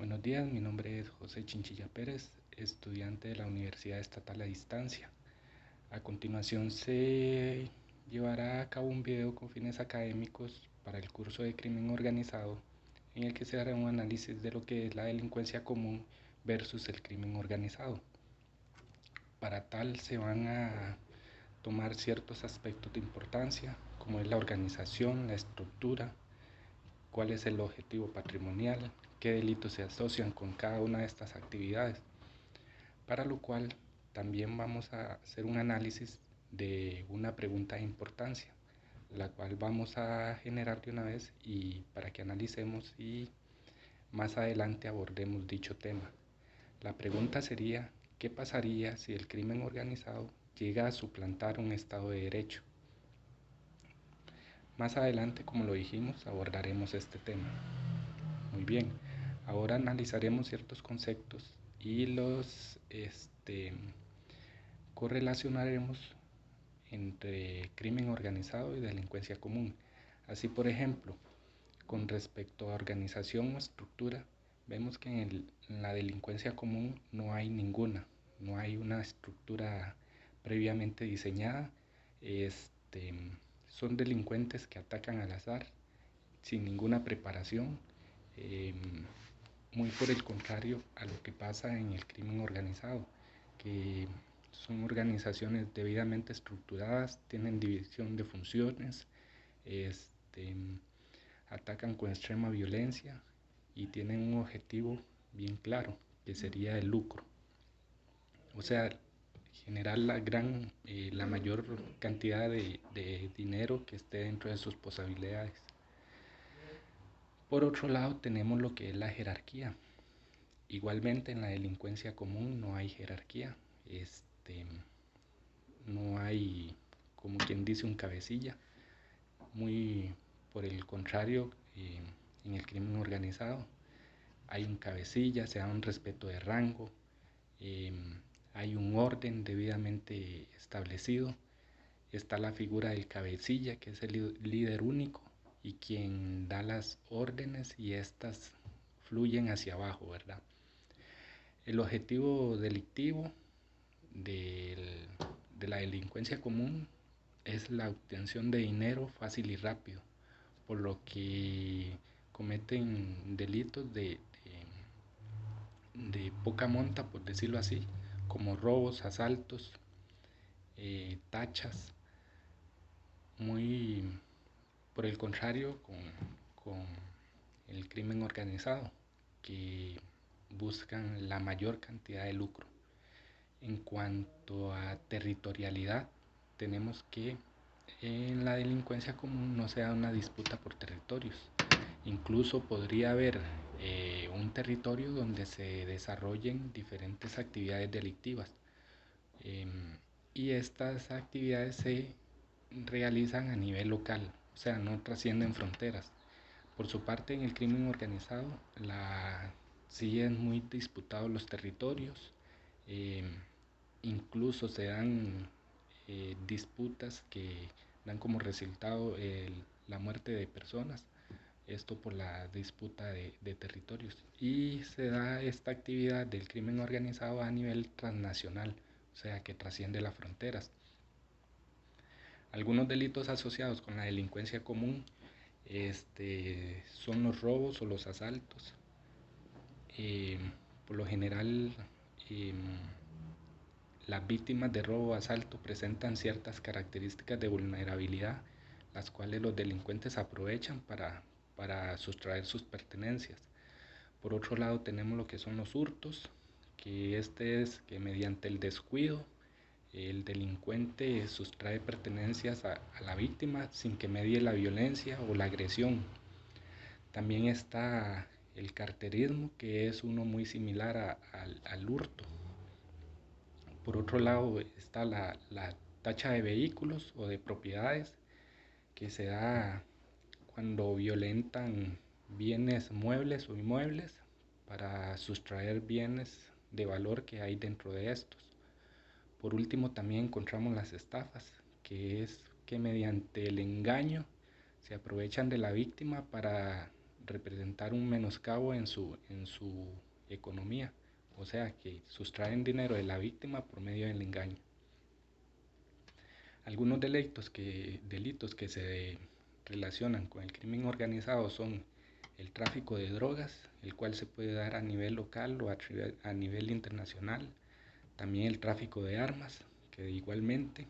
Buenos días, mi nombre es José Chinchilla Pérez, estudiante de la Universidad Estatal a Distancia. A continuación se llevará a cabo un video con fines académicos para el curso de crimen organizado, en el que se hará un análisis de lo que es la delincuencia común versus el crimen organizado. Para tal se van a tomar ciertos aspectos de importancia, como es la organización, la estructura, cuál es el objetivo patrimonial, qué delitos se asocian con cada una de estas actividades, para lo cual también vamos a hacer un análisis de una pregunta de importancia, la cual vamos a generar de una vez y para que analicemos y más adelante abordemos dicho tema. La pregunta sería, ¿qué pasaría si el crimen organizado llega a suplantar un Estado de Derecho? Más adelante, como lo dijimos, abordaremos este tema. Muy bien, ahora analizaremos ciertos conceptos y los correlacionaremos entre crimen organizado y delincuencia común. Así, por ejemplo, con respecto a organización o estructura, vemos que en la delincuencia común no hay ninguna, no hay una estructura previamente diseñada. Este, Son delincuentes que atacan al azar, sin ninguna preparación, eh, muy por el contrario a lo que pasa en el crimen organizado, que son organizaciones debidamente estructuradas, tienen división de funciones, este, atacan con extrema violencia y tienen un objetivo bien claro, que sería el lucro. O sea, generar la mayor cantidad de dinero que esté dentro de sus posibilidades. Por otro lado, tenemos lo que es la jerarquía. Igualmente en la delincuencia común no hay jerarquía, no hay, como quien dice, un cabecilla. Muy por el contrario, en el crimen organizado hay un cabecilla, se da un respeto de rango, eh, hay un orden debidamente establecido. Está la figura del cabecilla, que es el líder único y quien da las órdenes y estas fluyen hacia abajo, ¿verdad? El objetivo delictivo del- de la delincuencia común es la obtención de dinero fácil y rápido, por lo que cometen delitos de poca monta, por decirlo así, como robos, asaltos, tachas, muy por el contrario con el crimen organizado, que buscan la mayor cantidad de lucro. En cuanto a territorialidad, tenemos que en la delincuencia común no se da una disputa por territorios. Incluso podría haber un territorio donde se desarrollen diferentes actividades delictivas, eh, y estas actividades se realizan a nivel local, o sea, no trascienden fronteras. Por su parte, en el crimen organizado, sí es muy disputado los territorios, eh, incluso se dan disputas que dan como resultado la muerte de personas, esto por la disputa de territorios. Y se da esta actividad del crimen organizado a nivel transnacional, o sea, que trasciende las fronteras. Algunos delitos asociados con la delincuencia común son los robos o los asaltos. Eh, por lo general, eh, las víctimas de robo o asalto presentan ciertas características de vulnerabilidad, las cuales los delincuentes aprovechan para sustraer sus pertenencias. Por otro lado, tenemos lo que son los hurtos, que es que mediante el descuido el delincuente sustrae pertenencias a la víctima sin que medie la violencia o la agresión. También está el carterismo, que es uno muy similar al hurto. Por otro lado está la tacha de vehículos o de propiedades, que se da cuando violentan bienes muebles o inmuebles para sustraer bienes de valor que hay dentro de estos. Por último, también encontramos las estafas, que es que mediante el engaño se aprovechan de la víctima para representar un menoscabo en su economía, o sea que sustraen dinero de la víctima por medio del engaño. Algunos delitos que se relacionan con el crimen organizado son el tráfico de drogas, el cual se puede dar a nivel local o a nivel internacional. También el tráfico de armas, que igualmente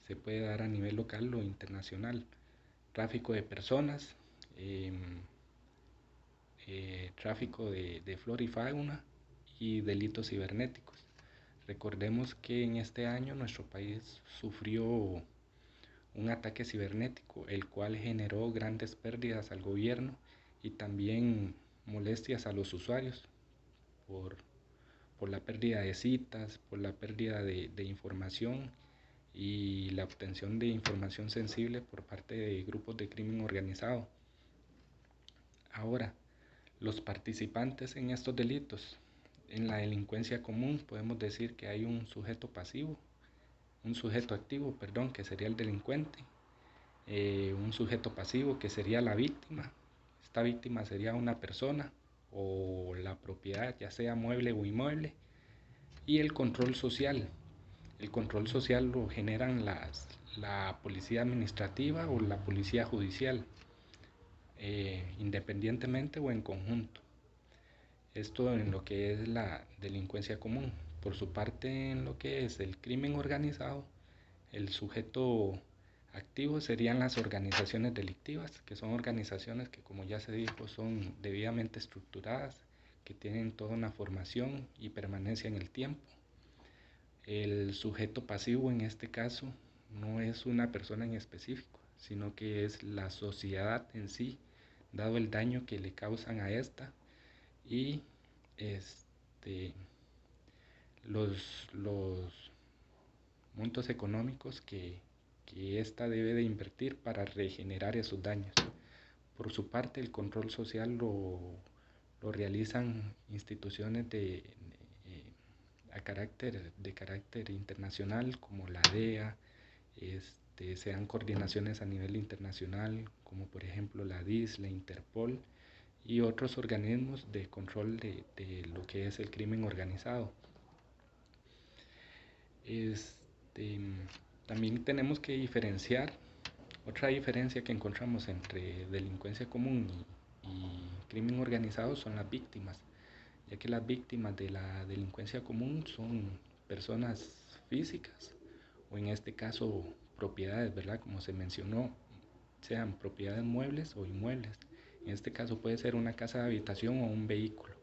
se puede dar a nivel local o internacional. Tráfico de personas, tráfico de flora y fauna y delitos cibernéticos. Recordemos que en este año nuestro país sufrió un ataque cibernético, el cual generó grandes pérdidas al gobierno y también molestias a los usuarios por, por la pérdida de citas, por la pérdida de información y la obtención de información sensible por parte de grupos de crimen organizado. Ahora, los participantes en estos delitos, en la delincuencia común podemos decir que hay un sujeto activo, que sería el delincuente, un sujeto pasivo que sería la víctima. Esta víctima sería una persona o la propiedad, ya sea mueble o inmueble, y el control social. El control social lo generan la policía administrativa o la policía judicial, independientemente o en conjunto. Esto en lo que es la delincuencia común. Por su parte, en lo que es el crimen organizado, el sujeto activo serían las organizaciones delictivas, que son organizaciones que, como ya se dijo, son debidamente estructuradas, que tienen toda una formación y permanencia en el tiempo. El sujeto pasivo en este caso no es una persona en específico, sino que es la sociedad en sí, dado el daño que le causan a esta y los montos económicos que ésta debe de invertir para regenerar esos daños. Por su parte, el control social lo realizan instituciones de carácter internacional como la DEA, se dan coordinaciones a nivel internacional como por ejemplo la DIS, la Interpol y otros organismos de control de lo que es el crimen organizado. También tenemos que diferenciar, otra diferencia que encontramos entre delincuencia común y crimen organizado son las víctimas, ya que las víctimas de la delincuencia común son personas físicas o en este caso propiedades, ¿verdad? Como se mencionó, sean propiedades muebles o inmuebles. En este caso puede ser una casa de habitación o un vehículo.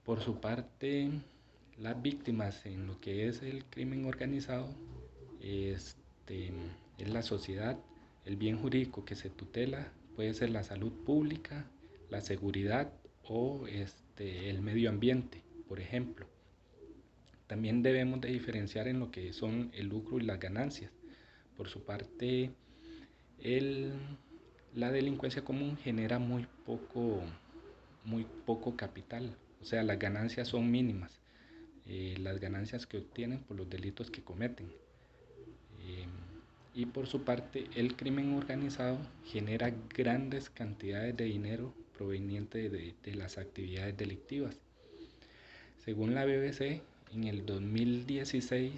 Por su parte, las víctimas en lo que es el crimen organizado es la sociedad, el bien jurídico que se tutela puede ser la salud pública, la seguridad o el medio ambiente, por ejemplo. También debemos de diferenciar en lo que son el lucro y las ganancias. Por su parte, la delincuencia común genera muy poco capital, o sea, las ganancias son mínimas, las ganancias que obtienen por los delitos que cometen. Y por su parte, el crimen organizado genera grandes cantidades de dinero proveniente de las actividades delictivas. Según la BBC, en el 2016,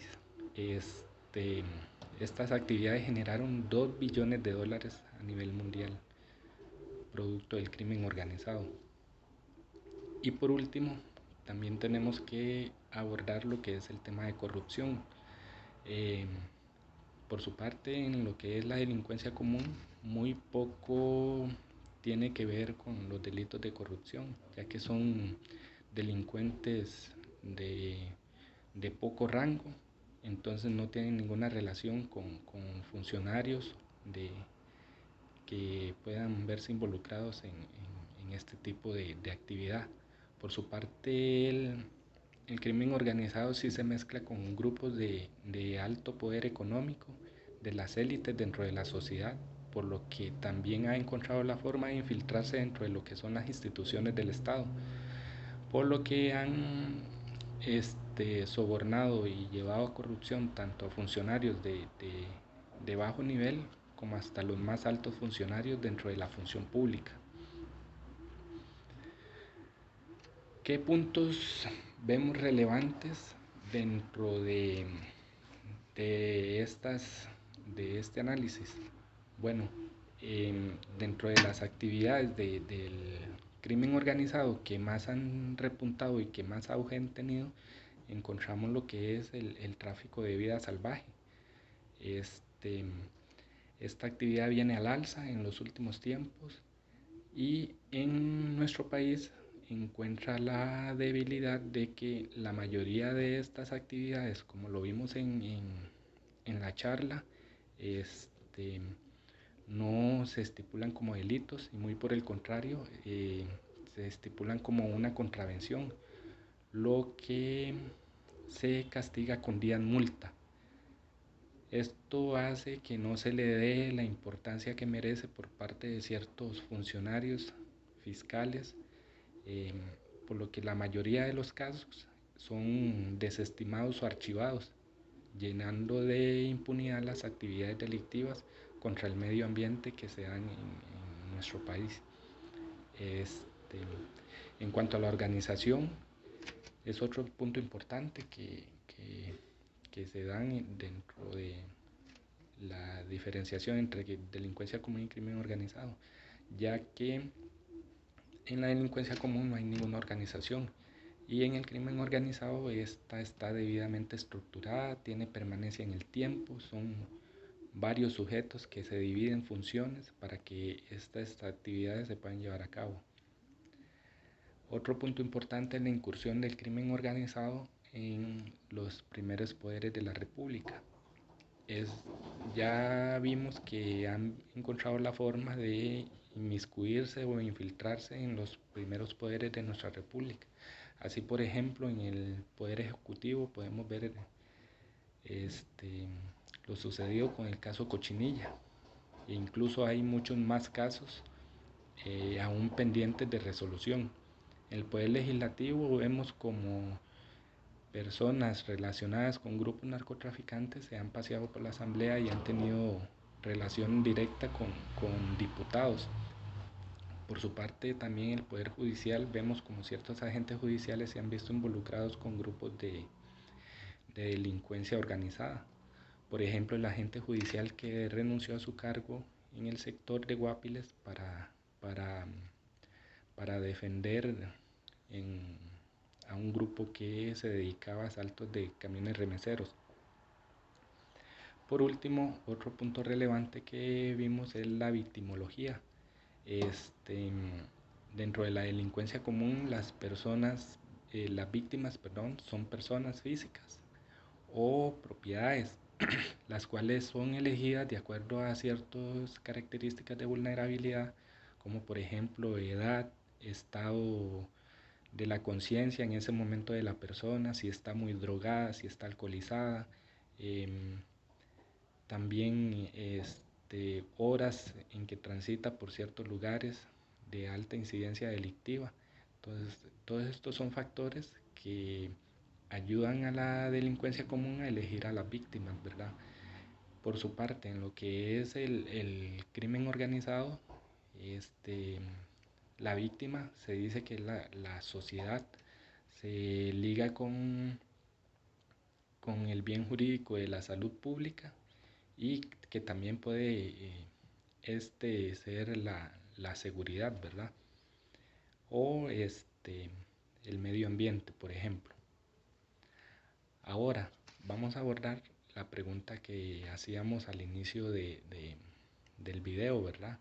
estas actividades generaron 2 billones de dólares a nivel mundial, producto del crimen organizado. Y por último, también tenemos que abordar lo que es el tema de corrupción. Por su parte, en lo que es la delincuencia común, muy poco tiene que ver con los delitos de corrupción, ya que son delincuentes de poco rango, entonces no tienen ninguna relación con funcionarios que puedan verse involucrados en este tipo de actividad. Por su parte, el crimen organizado sí se mezcla con grupos de alto poder económico, de las élites dentro de la sociedad, por lo que también ha encontrado la forma de infiltrarse dentro de lo que son las instituciones del Estado, por lo que han sobornado y llevado a corrupción tanto a funcionarios de bajo nivel como hasta los más altos funcionarios dentro de la función pública. ¿Qué puntos vemos relevantes dentro de, estas, de este análisis? Bueno, dentro de las actividades del crimen organizado que más han repuntado y que más auge han tenido, encontramos lo que es el tráfico de vida salvaje. Este, esta actividad viene al alza en los últimos tiempos y en nuestro país encuentra la debilidad de que la mayoría de estas actividades, como lo vimos en la charla, este, no se estipulan como delitos y muy por el contrario, se estipulan como una contravención, lo que se castiga con días multa. Esto hace que no se le dé la importancia que merece por parte de ciertos funcionarios fiscales, eh, por lo que la mayoría de los casos son desestimados o archivados, llenando de impunidad las actividades delictivas contra el medio ambiente que se dan en nuestro país. En cuanto a la organización, es otro punto importante que se dan dentro de la diferenciación entre delincuencia común y crimen organizado, ya que en la delincuencia común no hay ninguna organización y en el crimen organizado esta está debidamente estructurada, tiene permanencia en el tiempo, son varios sujetos que se dividen funciones para que estas actividades se puedan llevar a cabo. Otro punto importante es la incursión del crimen organizado en los primeros poderes de la República. Ya vimos que han encontrado la forma de inmiscuirse o infiltrarse en los primeros poderes de nuestra República. Así, por ejemplo, en el Poder Ejecutivo podemos ver lo sucedido con el caso Cochinilla. E incluso hay muchos más casos aún pendientes de resolución. En el Poder Legislativo vemos como personas relacionadas con grupos narcotraficantes se han paseado por la asamblea y han tenido relación directa con diputados. Por su parte, también el Poder Judicial vemos como ciertos agentes judiciales se han visto involucrados con grupos de delincuencia organizada. Por ejemplo, el agente judicial que renunció a su cargo en el sector de Guapiles para defender a un grupo que se dedicaba a asaltos de camiones remeseros. Por último, otro punto relevante que vimos es la victimología. Dentro de la delincuencia común, las víctimas, son personas físicas o propiedades, las cuales son elegidas de acuerdo a ciertas características de vulnerabilidad, como por ejemplo edad, estado de la conciencia en ese momento de la persona, si está muy drogada, si está alcoholizada, también horas en que transita por ciertos lugares de alta incidencia delictiva. Entonces, todos estos son factores que ayudan a la delincuencia común a elegir a las víctimas, ¿verdad? Por su parte, en lo que es el crimen organizado, la víctima se dice que la sociedad se liga con el bien jurídico de la salud pública y que también puede ser la seguridad, ¿verdad? O el medio ambiente, por ejemplo. Ahora vamos a abordar la pregunta que hacíamos al inicio del video, ¿verdad?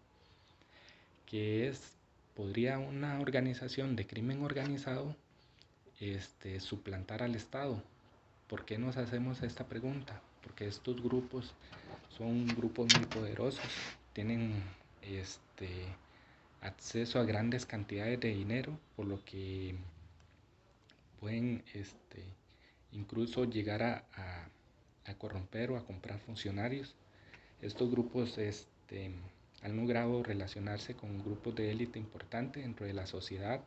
Que es, ¿podría una organización de crimen organizado suplantar al Estado? ¿Por qué nos hacemos esta pregunta? Porque estos grupos son grupos muy poderosos, tienen acceso a grandes cantidades de dinero, por lo que pueden incluso llegar a corromper o a comprar funcionarios. Estos grupos han logrado relacionarse con grupos de élite importantes dentro de la sociedad,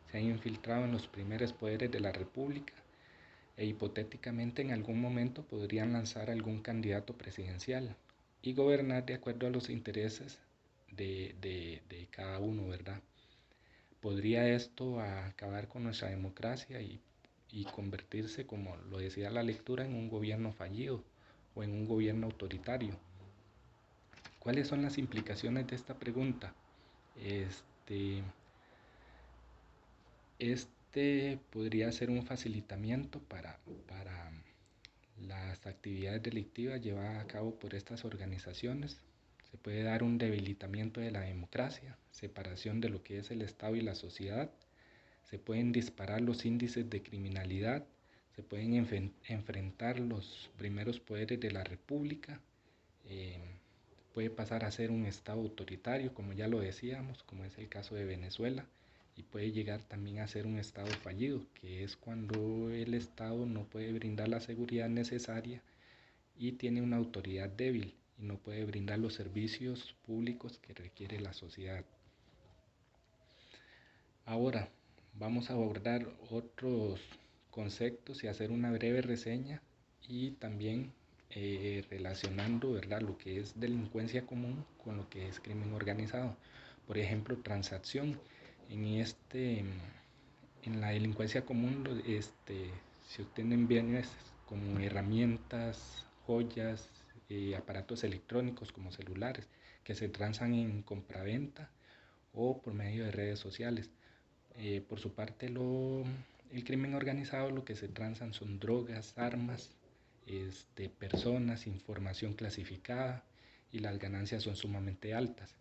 se han infiltrado en los primeros poderes de la República e hipotéticamente en algún momento podrían lanzar algún candidato presidencial y gobernar de acuerdo a los intereses de cada uno, ¿verdad? ¿Podría esto acabar con nuestra democracia y convertirse, como lo decía la lectura, en un gobierno fallido o en un gobierno autoritario? ¿Cuáles son las implicaciones de esta pregunta? Este podría ser un facilitamiento para las actividades delictivas llevadas a cabo por estas organizaciones. Se puede dar un debilitamiento de la democracia, separación de lo que es el Estado y la sociedad. Se pueden disparar los índices de criminalidad, se pueden enfrentar los primeros poderes de la República, eh, puede pasar a ser un Estado autoritario, como ya lo decíamos, como es el caso de Venezuela, y puede llegar también a ser un Estado fallido, que es cuando el Estado no puede brindar la seguridad necesaria y tiene una autoridad débil y no puede brindar los servicios públicos que requiere la sociedad. Ahora vamos a abordar otros conceptos y hacer una breve reseña y también relacionando, ¿verdad?, lo que es delincuencia común con lo que es crimen organizado. Por ejemplo, transacción. En, en la delincuencia común se obtienen bienes como herramientas, joyas, aparatos electrónicos como celulares que se transan en compraventa o por medio de redes sociales. Por su parte, el crimen organizado lo que se transan son drogas, armas, personas, información clasificada y las ganancias son sumamente altas.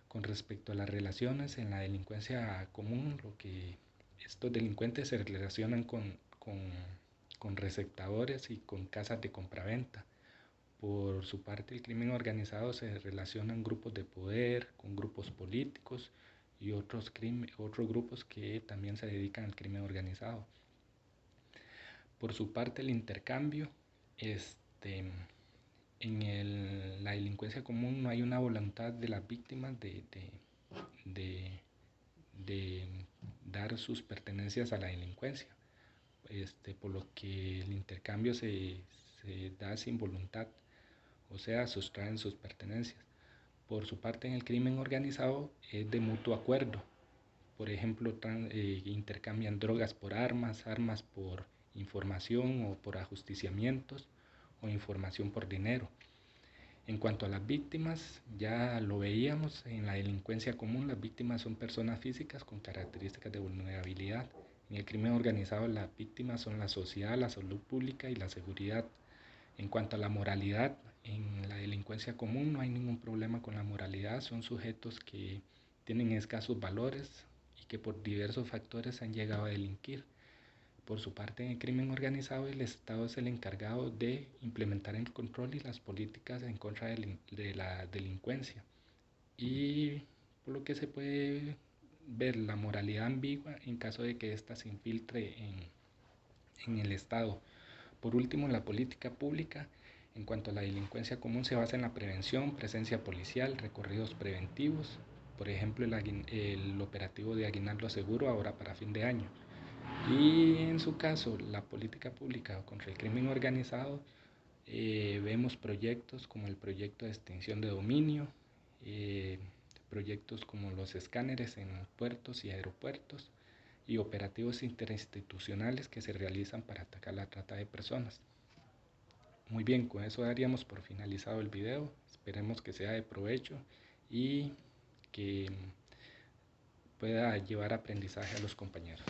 Con respecto a las relaciones en la delincuencia común, lo que estos delincuentes se relacionan con receptadores y con casas de compraventa. Por su parte, el crimen organizado se relaciona en grupos de poder, con grupos políticos y otros grupos que también se dedican al crimen organizado. Por su parte, el intercambio, la delincuencia común no hay una voluntad de las víctimas de dar sus pertenencias a la delincuencia, por lo que el intercambio se da sin voluntad, o sea, sustraen sus pertenencias. Por su parte, en el crimen organizado es de mutuo acuerdo. Por ejemplo, intercambian drogas por armas, armas por información o por ajusticiamientos o información por dinero. En cuanto a las víctimas, ya lo veíamos en la delincuencia común, las víctimas son personas físicas con características de vulnerabilidad. En el crimen organizado, las víctimas son la sociedad, la salud pública y la seguridad. En cuanto a la moralidad, en la delincuencia común no hay ningún problema con la moralidad, son sujetos que tienen escasos valores y que por diversos factores han llegado a delinquir. Por su parte, en el crimen organizado, el Estado es el encargado de implementar el control y las políticas en contra de la delincuencia. Y por lo que se puede ver la moralidad ambigua en caso de que ésta se infiltre en el Estado. Por último, la política pública en cuanto a la delincuencia común se basa en la prevención, presencia policial, recorridos preventivos, por ejemplo el operativo de Aguinaldo Seguro ahora para fin de año. Y en su caso, la política pública contra el crimen organizado, vemos proyectos como el proyecto de extinción de dominio, proyectos como los escáneres en puertos y aeropuertos y operativos interinstitucionales que se realizan para atacar la trata de personas. Muy bien, con eso daríamos por finalizado el video. Esperemos que sea de provecho y que pueda llevar aprendizaje a los compañeros.